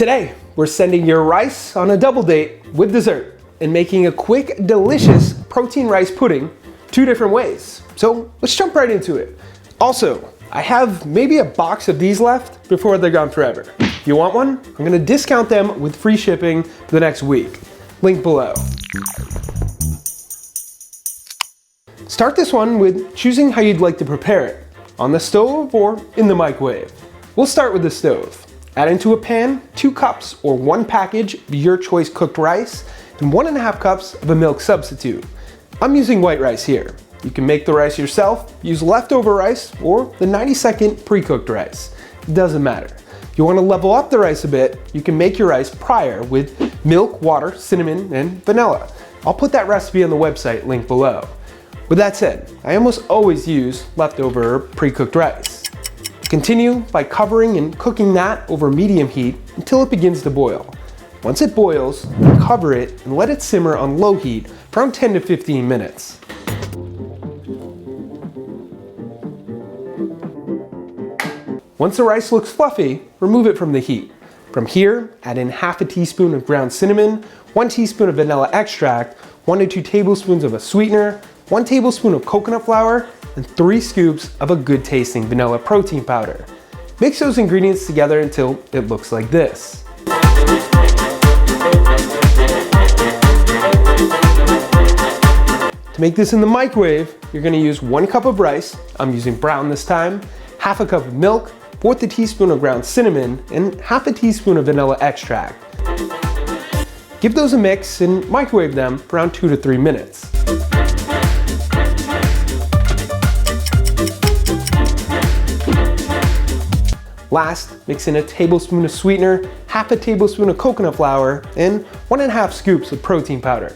Today, we're sending your rice on a double date with dessert and making a quick, delicious protein rice pudding 2 different ways. So let's jump right into it. Also, I have maybe a box of these left before they're gone forever. If you want one, I'm gonna discount them with free shipping for the next week. Link below. Start this one with choosing how you'd like to prepare it, on the stove or in the microwave. We'll start with the stove. Add into a pan 2 cups or 1 package of your choice cooked rice and 1.5 cups of a milk substitute. I'm using white rice here. You can make the rice yourself, use leftover rice, or the 90-second pre-cooked rice. It doesn't matter. If you want to level up the rice a bit, you can make your rice prior with milk, water, cinnamon, and vanilla. I'll put that recipe on the website link below. With that said, I almost always use leftover pre-cooked rice. Continue by covering and cooking that over medium heat until it begins to boil. Once it boils, cover it and let it simmer on low heat for around 10 to 15 minutes. Once the rice looks fluffy, remove it from the heat. From here, add in half a teaspoon of ground cinnamon, 1 teaspoon of vanilla extract, 1 to 2 tablespoons of a sweetener, 1 tablespoon of coconut flour, and 3 scoops of a good tasting vanilla protein powder. Mix those ingredients together until it looks like this. To make this in the microwave, you're going to use 1 cup of rice, I'm using brown this time, half a cup of milk, 1/4 teaspoon of ground cinnamon, and half a teaspoon of vanilla extract. Give those a mix and microwave them for around 2 to 3 minutes. Last, mix in a tablespoon of sweetener, half a tablespoon of coconut flour, and 1.5 scoops of protein powder.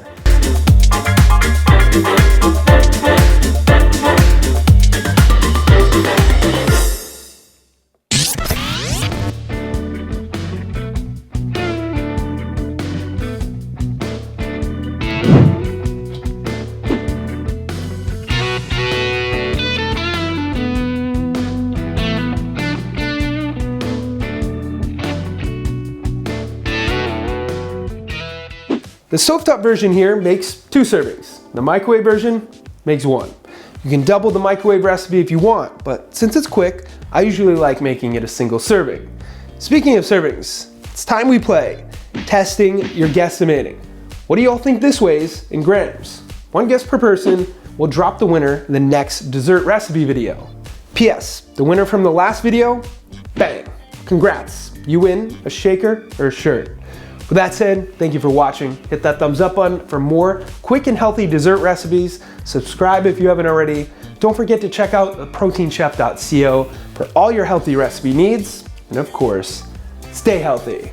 The Stovetop version here makes 2 servings. The microwave version makes 1. You can double the microwave recipe if you want, but since it's quick, I usually like making it a single serving. Speaking of servings, it's time we play testing your guesstimating. What do you all think this weighs in grams? 1 guess per person. We'll drop the winner in the next dessert recipe video. P.S. The winner from the last video, bang, congrats. You win a shaker or a shirt. With that said, thank you for watching. Hit that thumbs up button for more quick and healthy dessert recipes. Subscribe if you haven't already. Don't forget to check out proteinchef.co for all your healthy recipe needs. And of course, stay healthy.